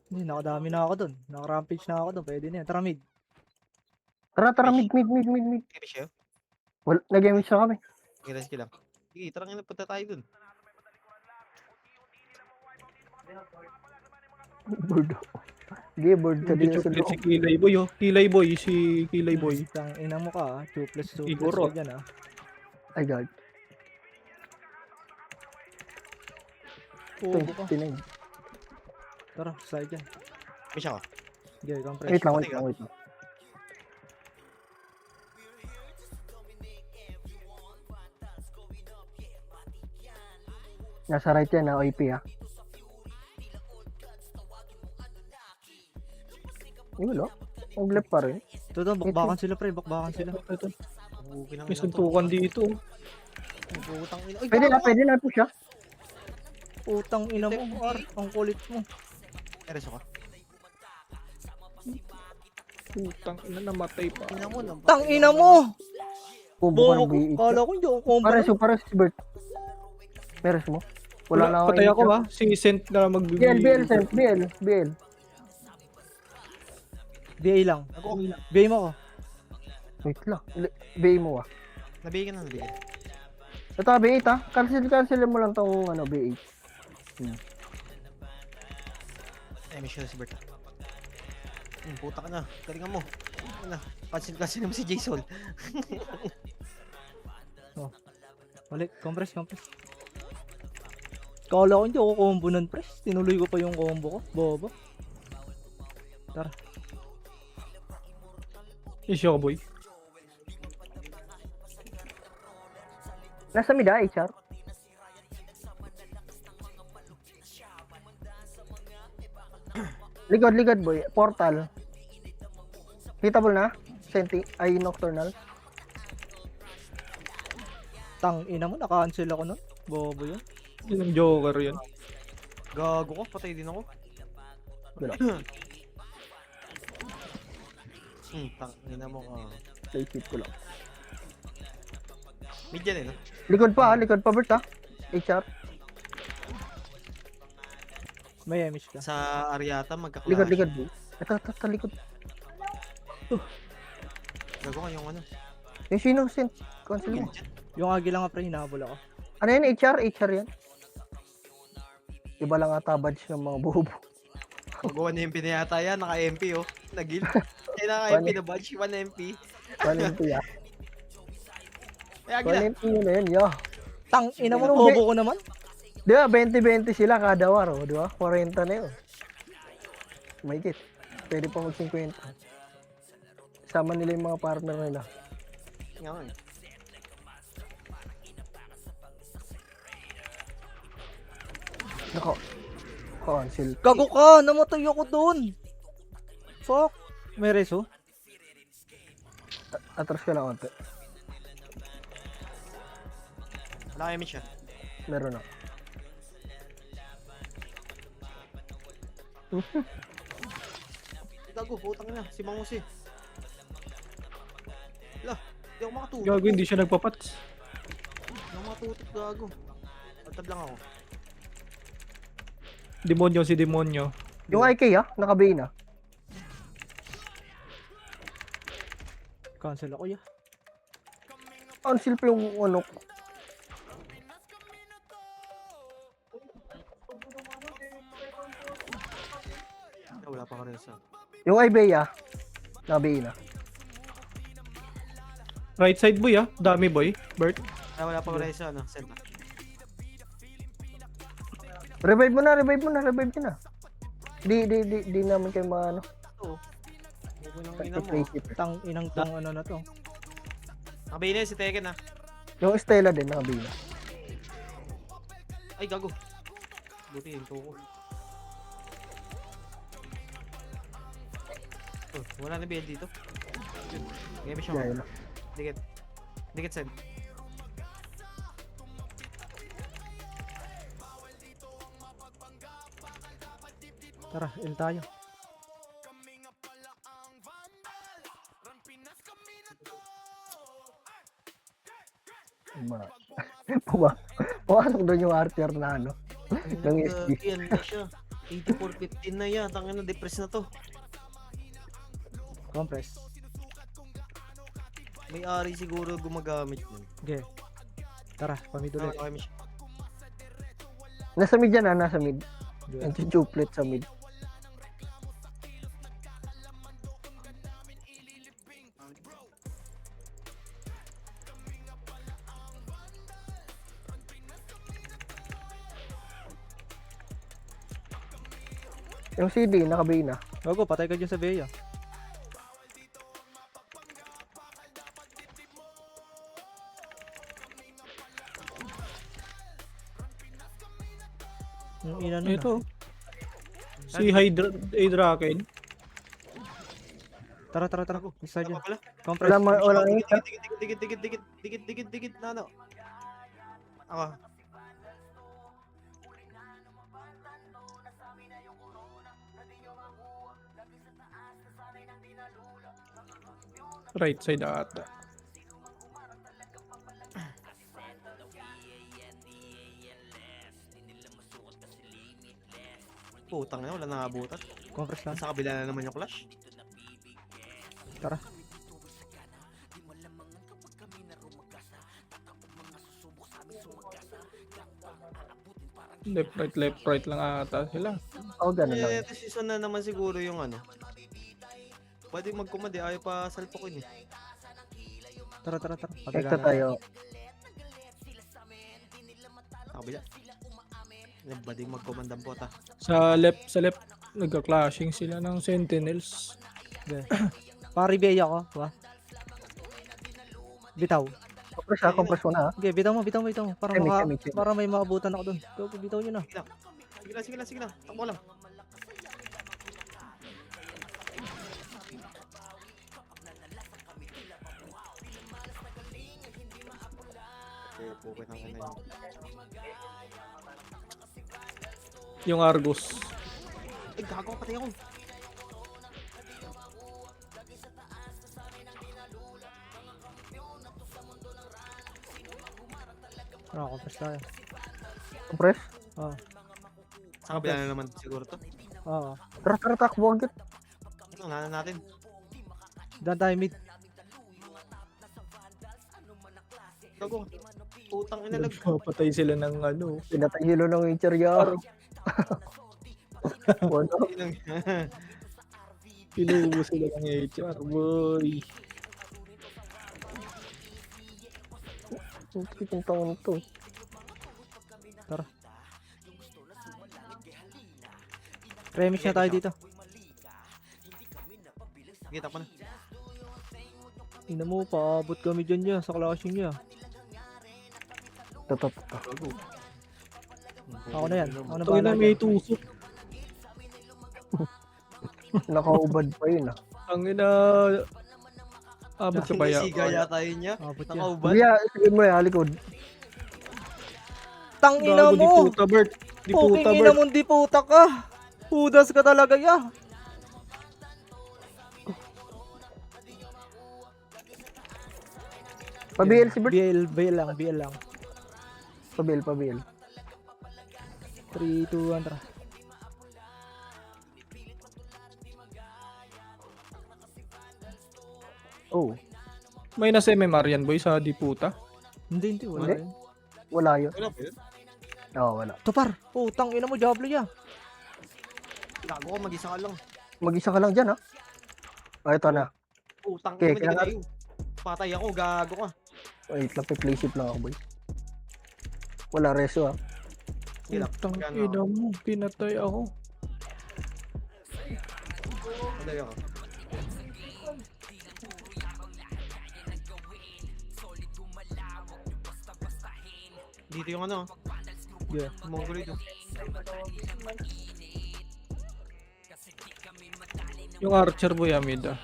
Hindi, nakadami na ako dun. Naka-rampage na ako dun. Pwede na yan. Tara mid. Tara, mid. Kaya siya. Nag-MH na kami. Gilas lang. Sige, tara nga, punta tayo dun. Board. Sige, board ka din sa Si loob. Kilay Boy oh. Si Kilay Boy. Tang ina mo ka. 2+2 Siguro. ka dyan ah. Ay, gag. Oo, buka. 29. Tara, slide dyan. Miss ako. Okay, compress. Wait lang. Nasa right yan na OP ah. Wala. Ang left pa rin. Ito doon, bakbakan sila pre. Bakbakan sila. Okay lang. May suntukan dito. Putang ina. Uy, Pwede na po siya. Utang ina mo. Ar, ang kulit mo. Eres ako. Putang ina, namatay pa. Ina mo. Tang ina mo! Combo ka Bobo ng ko. BH. Kala ko hindi ako combo. Pares si Bert. Peres mo. Wala na Patay MH. ako ha. Si Sent na BL, sent. BL. BA lang. Ako. BA mo ko. Wait lang. BA mo ah. Nabigyan. Ito B8 ah. Cancel mo lang tong B8. Ay, miss si Bert. Puta ka na. Galingan mo. Cancel naman si Jason. Balik, compress. Kala ko hindi ako combo nun, pres. Tinuloy ko pa yung combo ko. Bobo. Tara. Isyo ka, boy. Nasa mid HR. Likod boy. Portal. Hitable na? Senti ay nocturnal. Tang ina mo, naka-cancel ako nun. Bobo yun. Yun ang joker yun. Gago ko, patay din ako. Wala. Tangina mo ka. Play keep ko lang. Mid yan eh, no? Likod pa Bert ha. HR. May emish ka. Sa Ariata, magkaklash. Likod boy. Ito likod. Gago ka yung ano. Yung sino sent cancel mo. Yung agi lang nga pre, hinahabol ako. Ano yan? HR yan. Iba lang ata badge ng mga bubo. Magawa na yung pinayata yan, naka-MP oh. Nagil. Eh, naka-MP na badge, 1 MP. 1 MP ah. Eh, agila. 1 MP yun na yun, yo. Tang ina mo, Ano, bobo ko naman. Di ba, 20-20 sila kada war, oh, di ba? 40 na yun. May kit. Pwede pa mag-50. Sama nila yung mga partner nila. Nga nga eh. Nako. Cancel. Gago ka, namatay ako doon. Fuck. May reso? Atras ka lang konti. Wala kayo siya. Meron na. Gago, putang na. Si Mang Jose. Wala, di ako makatutok. Gago, hindi siya nagpapats. Di ako makatutok, gago. Altab lang ako. Demonyo si Demonyo. Yung IK nakabay na. Cancel ako ya. Cancel pa yung ano. Wala pa ka rin sa. Yung Ibeya, nakabay na. Right side boy ah. Dami boy. Bert. Wala pa ka rin sa, ano, center. Revive mo na. Di naman kayo maano. Oo. Gago ng ina mo. Play keep. Tang inang tang ano na to. Nakabay na yun si Tekken ah. Yung Stella din, nakabay na. Ay, gago. Buti yung tuko. Oh, wala na BL dito. Game siya. Gaya na. Dikit. Dikit send. Tara, il tayo. Pumasok doon yung RTR na ano. Ng SG. Yan na siya. 84-15 na yan. Tangin na, depress na to. Compress. May ari siguro gumagamit nun. Okay. Tara, pamid ulit. Okay, Mish. Nasa mid yan nasa mid. Good. Anti-duplet sa mid. Yung CD, nakabay na. Gago, patay ka dyan sa Bea. Yung ina nun Ito. Si Hydraken. Tara. Isa Wala dyan. pa pala. Compress. Wala Dikit, isa. dikit na ano. Ako. Right side ata. Putang na, wala nakabutan. Compress lang. Sa kabila na naman yung clash. Tara. Left right lang ata sila. Oo, ganun lang. Ito season na naman siguro yung ano. Pwede mag-command eh, ayaw pa salpokin eh. Tara. Extra tayo. Sa kabila. Bading magkomandang po ta. Sa left, nagka-clashing sila ng Sentinels. Pari-Bea ko. Ba? Bitaw. Compress ha, compress mo na ha. Okay, bitaw mo. Para, Chemic, chemic. para may makabutan ako doon. Go, bitaw nyo na. Sige lang. Takbo lang. Okay, pukit ng kanay. Yung Argus. Ay, gago, patay ako. Compress tayo. Compress. Oo. Sa kabila na naman siguro to. Oo. Tara, takbo agad. Ano, nanan natin. Daan tayo mid. Gago. Putang ina lag. Papatay sila ng ano. Pinatay hilo ng Incheryaro. Wala. Pinubo sila ng HR, boy. Itong taon to. Remix na tayo dito. Sige, takbo na. Ina mo, paabot kami dyan niya sa clashing niya. Totoo. Ako na yan. Ako na Ito na may tusok. Nakaubad pa yun ah. Ang ina. Abot ka pa ya. Siga yata yun niya. Abot yan. Nakaubad. Kuya, sige mo ya, likod. Tang ina Gago, di mo! puta, Bert. Di puta, Puking ina Bert. mo, di puta ka! Hudas ka talaga ya! Pabil si Bert. BL lang. Pabil. 3, 2, 1, tara. Oh, May nasa MMR yan, boy, sa di puta. Hindi, wala Hindi. yun. wala yun. Wala pa yun. Oo, wala. Tupar! Putang ina mo, Diablo ya! Gago ko, mag-isa ka lang. Mag-isa ka lang dyan ha. Oh, ito na. Putang Okay, ina, kailangan- hindi patay ako, gago ka. Wait lang, play-ship lang ako boy. Wala reso ha. Sige lang, Putang magkano ina mo, pinatay ako. patay ako. Dito yung ano, Yeah. Mongoloid. Yung Archer, boy, amid ah.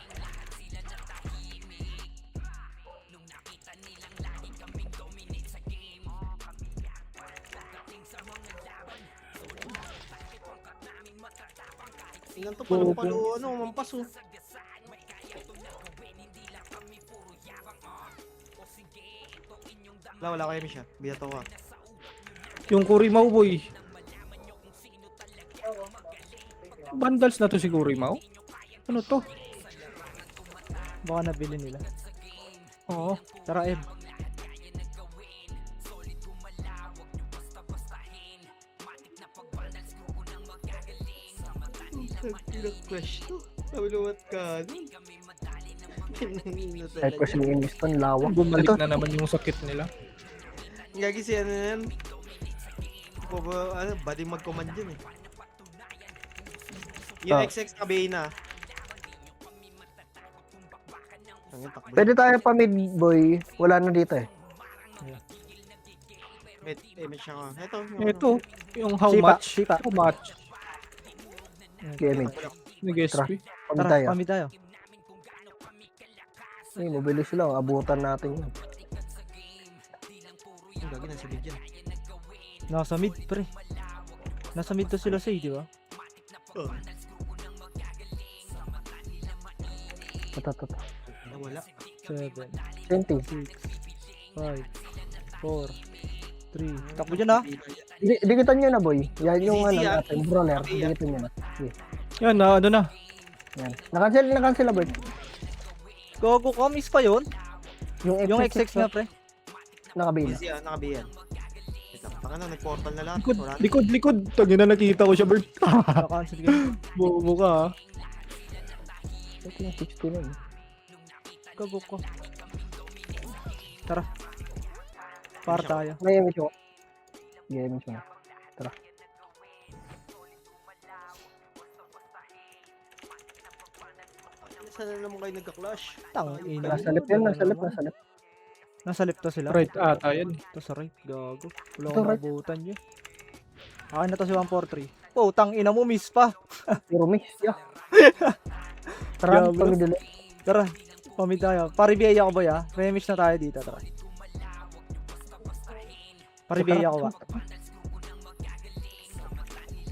Ilan to, palo, ano, mampas oh. Wala kayo siya. Biyato ko ah. Yung Kurimaw, boy. Vandals na to si Kurimaw? Ano to? Baka nabili nila. Oo. Tara, M. Question. Sabi lumat ka. Kahit kasi yung Inistan, lawak. Bumalik Ito, na naman yung sakit nila. Gagi si ano yan. Ano, body mag-command yun eh. Yung Ah. XX na Bane na. pwede tayo pa mid boy. Wala na dito eh. Image siya ka. Ito. Ito, yung how Sipa, much? sipa. How much? Gaming. Nag-SP. Pamid Tara, tayo. pamid tayo. Ay, mabilis lang. Abutan natin yun. Yung gagi nasa bid yan. Nasa mid, pre. Nasa mid to sila say, di ba? Oh. Ito. Nawala. 7, 20. 6, 5, 4, 3. Takbo dyan ha. Dikitan nyo na boy. Yan yung Easy, ano ah. natin. Brawler. Okay, ah. Dikitan nyo na. Okay. Yan na, ano na. Yan. Nakancel na Bert. Gogo ka, miss pa yun? Yung XX na nga, pre. nakabila. Easy ah, nakabiyan. Ito. Taka na, nag-portal na lahat. Likod, Wala na. likod. Tagi na nakita ko siya, Bert. Naka-cancel ka. Bobo ka, ha. Ito yung 60 na yun. Gogo ko. Tara. Para tayo. May image ko. May image mo. Saan na naman kayo nagka-clash? Tang ina. Nasa lip yan, nasa lip, nasa lip. Nasa left to sila. Right ata yan. To sa right, gago. Wala Ito, akong right. nabutan niya. Akin na to si 143. Oh, tang ina mo, miss pa. Puro miss, yeah. Tara, Diablo. pagdili. Tara, pamit tayo. Paribiya ko ba ya? Remish na tayo dito, tara. Paribiya ko ba?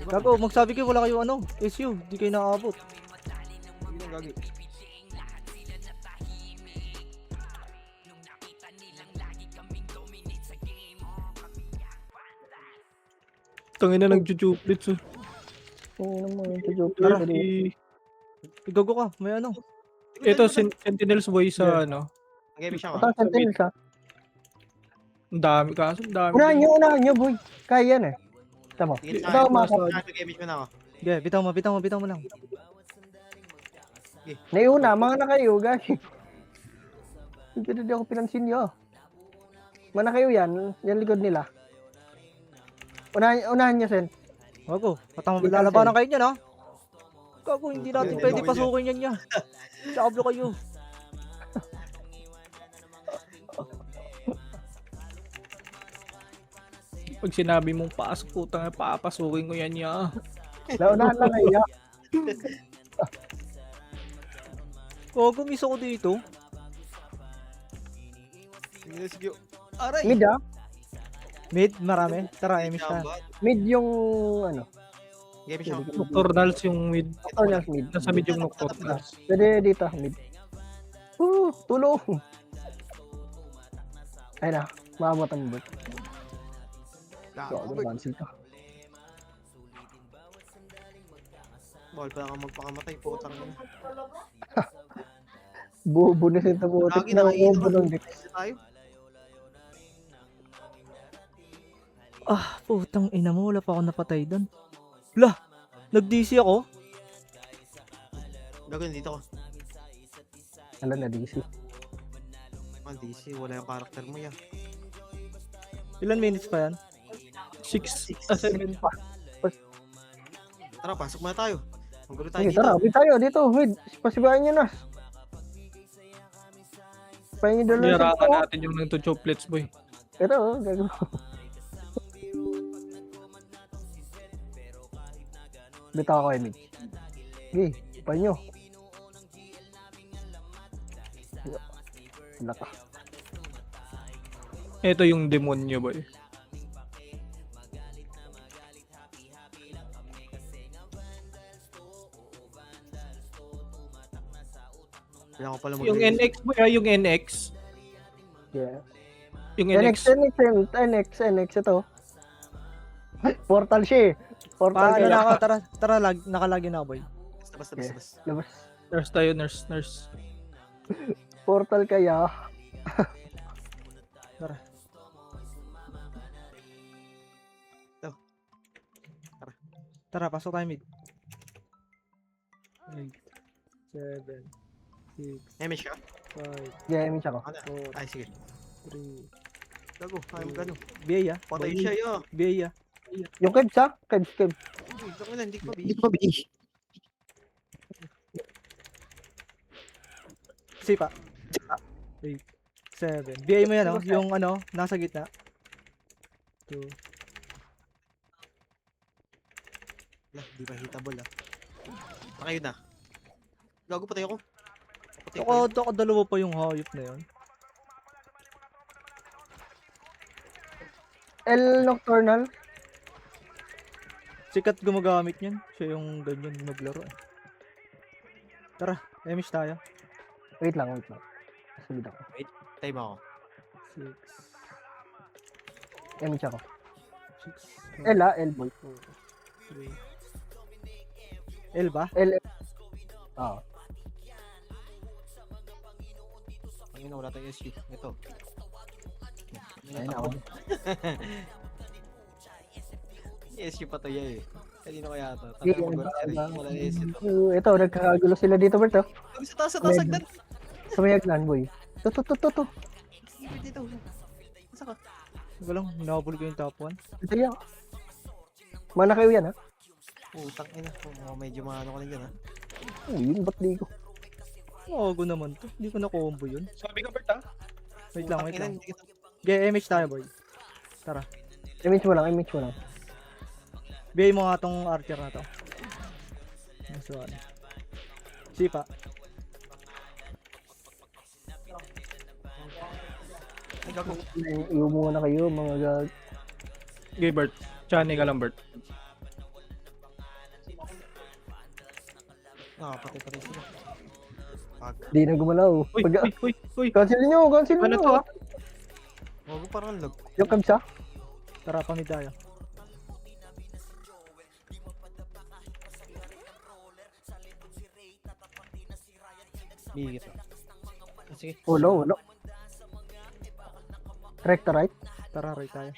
Gago, magsabi kayo wala kayo ano, SU, di kayo nakaabot. Hindi lang gagi. Tangin na nag-jujuplits. Oo naman, joke Tara, lang. Gago ka, may ano. Ito, Sentinels boy sa ano. Nag-gaming siya Ito, ka. Sentinels ha. Ang dami kaso, ang dami. Unahan nyo, boy. Kaya yan eh. Tama. Sige, Ito, sa akin. umakap. Nag-gaming mo na ako. Okay, bitaw mo lang. Naiuna, mga na kayo, gagi. Hindi ako pinansin nyo. Mana kayo yan, yan likod nila. Unahan nyo, Sen. Gago, patang Hindi lalabanan kayo niyan ha. Gago, hindi natin Hindi pwede naman pasukin yan niya. Diablo kayo. Pag sinabi mong pasok, putang na papasukin ko yan ya. Naunahan lang kayo. ya. Gago, miss ako dito. Sige, sige. Aray! Mid ah. Mid, marami. Tara, emish na. Mid yung ano. Gaming siya ako. Nocturnals yung mid. Nocturnals mid. Nasa mid yung Nocturnals. Pwede dito, mid. Tulong. Ay na, maamot ang bot. So, cancel ka. Bawal pa lang magpakamatay po. Tangin. Bobo na sin tabutik Lagi na nakainom bobo ng deck. tayo. Ah, putang ina mo, wala pa ako napatay doon. Lah, nag-DC ako. Gagawin dito ko. Alam na DC. Man, DC. Wala yung karakter mo yan. Ilan minutes pa yan? 7. Tara, pasok muna tayo. Magulo tayo Sige, dito. tara, mid tayo dito, mid. Pasibayan nyo na. Pahin nyo doon lang Nirakan natin yung nagtujuplits boy. Ito, gagawin. Bitaw ako mid. Sige, pahin nyo. Wala ka. Ito yung demonyo boy. Kailangan ko pala Yung NX boy, yung NX. Yeah. Yung NX, NX. NX, ito. Portal siya eh. Portal Paano kaya. na ako? Tara, nakalagi na ako, boy. Basta. Labas. Nurse tayo, nurse. Portal kaya. Tara, pasok tayo mid. 8, 7, 6, Emish ka? 5, Gaming siya ko. Ano? 4, Ay, sige. 3, Gago, ayaw mo gano'n. BA Patay siya yun. BA Yung Kebs ha? Kebs. Uy, tangin na, hindi ko mabigay. Sipa. 8, 7. BA mo yan, oh. Yung ano, nasa gitna. 2. Wala, di ba hitable ah. Nakayo na. Gago, patay ako. Patay Ako dalawa pa yung hayop na yun. L Nocturnal. Sikat gumagamit yan. Siya yung ganyan maglaro. Eh. Tara, emish tayo. Wait lang. Sabi ako. Time ako. 6, Gaming siya ko. 6, L ha? L boy. 3. L ba? L. Oo. Ang ina, wala tayong SU. Ito. Ayun ako. SU pa to yan eh. Kanino kaya ito? Sige, Tangin mo wala yung SU to. Ito, nagkakagulo sila dito, Bert. Oh. Sa taas, agdan. Sa may agnan, boy. To. Dito. Masa ka? Wala lang, hinabol ko yung top 1. Ito yan. Mana kayo yan, ha? Putang ina. Medyo maano ko na dyan ha. Yun, ba't di ko? Ogo naman to. Hindi ko na combo yun. Sabi ka, Bert, ha? Wait lang, wait lang. Tangina, hindi kita- MH tayo, boy. Tara. Image mo lang, image mo lang. Bigay mo nga tong archer na to. Nice one. Sipa. Ay, gago. Iyo muna kayo, mga gag. Okay, Bert. Chani ka lang, Bert. Patay sila. Pag. Di na gumalaw. Uy, Pag, uy. cancel nyo Ano nyo to? ah. Huwag parang lag. Yung kabsa. Tara, pamid tayo. Bigit. Sige. Ulo. Correct, right? Tara, right tayo.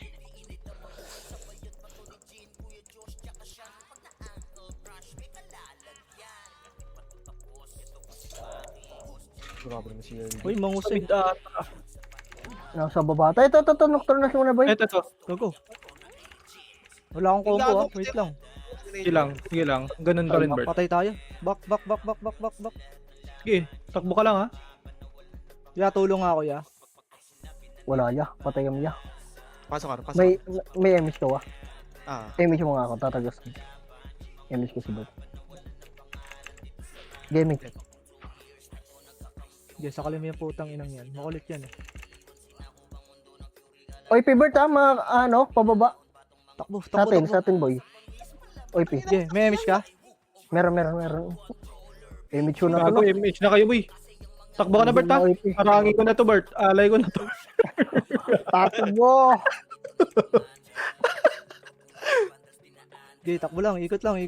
Grabe naman si Early. Uy, mangusay. Mid ata. Nasa baba. Ito, nocturne muna boy. Ito, ito. Go. Wala akong combo ah. Wait lang. Sige lang. Ganun pa rin, Bert. Patay tayo. Back. Sige, takbo ka lang, ha? Ya, tulong nga ako, ya. Wala ya. Patay kami ya. Pasok ka. May image ko ah. Ah. Image mo nga ako. Tatagas ko. Image ko si boy. Gaming. Yes, sakali mo yung putang inang yan. Makulit yan eh. Oy, Pibert ah. Pababa. Takbo. Sa atin boy. Oy, P. Yeah, may MH ka? Meron. Image ko na Gago, MH na kayo, boy. Takbo ka na, Bert, ha? Oy, P. Parangin ko na to, Bert. Alay ko na to. Takbo. Okay, takbo lang. Ikot lang.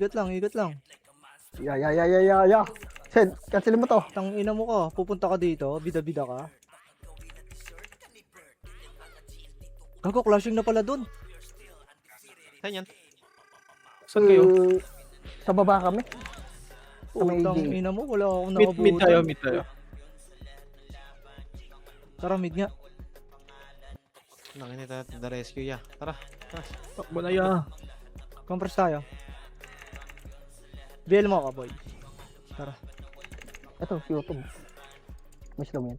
Ya. Sen, cancel mo to. Tang ina mo ka. Pupunta ka dito. Bida-bida ka. Gago, clashing na pala dun. Saan yan? Saan kayo? Sa baba kami. Sa may Putang gate. ina mo. Wala akong Mid nakabutan. mid tayo. Tara, mid nga. Nanginita natin the rescue ya. Tara. Takbo na, ya. Compress tayo. BL mo ka, boy. Tara. Ito, si Otong. Miss lang yan.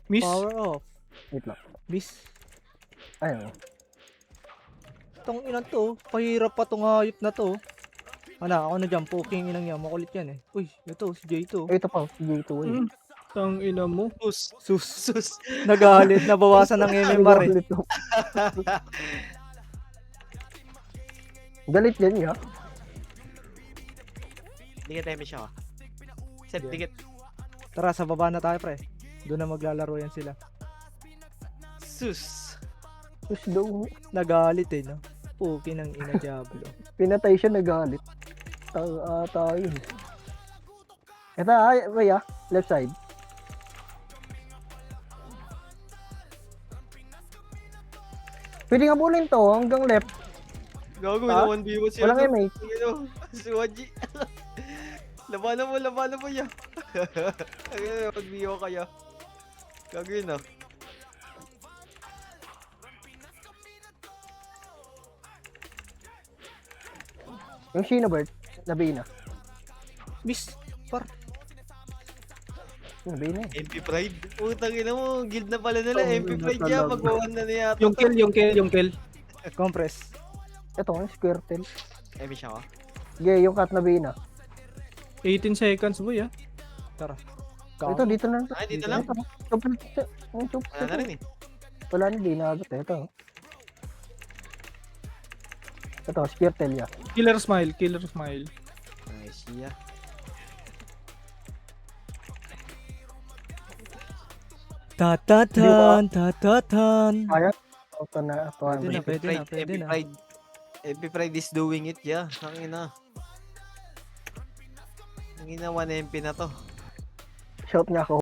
Miss? Power off. Wait lang. Miss. Ayun. Tang inang to. Pahirap pa tong hayop na to. Ako na dyan. Poking inang yan. Makulit yan eh. Uy, ito. Si Jay to. Ito pa, si J2 eh. Tang ina mo. Sus. Nagalit. Nabawasan ng MMR eh. Galit yan ya. Dikit tayo siya ka. Set, dikit. Tara, sa baba na tayo, pre. Doon na maglalaro yan sila. Sus. Push daw. Nagalit eh, no? Puki ng ina Diablo. Pinatay siya, nagalit. Tayo. Ito ah, left side. Pwede nga bulin to hanggang left. Gago, Ha? na 1v1 siya. Walang MH. Si Waji. Labanan mo ya. Ayun, mag-BO kaya. Gago yun ah. Yung Shinobird, nabi na. Miss. Par. Nabi na eh. MP Pride. Utang ina mo, guild na pala nila. Oh, MP yun na Pride ya, talaga. mag-1 na niya. Yung kill. Compress. Ito, yung square tail. MP siya ka. Sige, yung cat nabi na. 18 seconds, boy, ha? Tara. Ito, dito na. Ay, dito lang. Ito, Wala na rin eh. Wala na, di naabot eh. Ito. Ito, square tail ya. Killer smile. Nice ya. Tatatan. Kaya? Ito na. Ito Pwede na, na. pwede na. MP Pride. MP Pride is doing it ya. Nangina. Nangina 1 MP na to. Shout nga ako.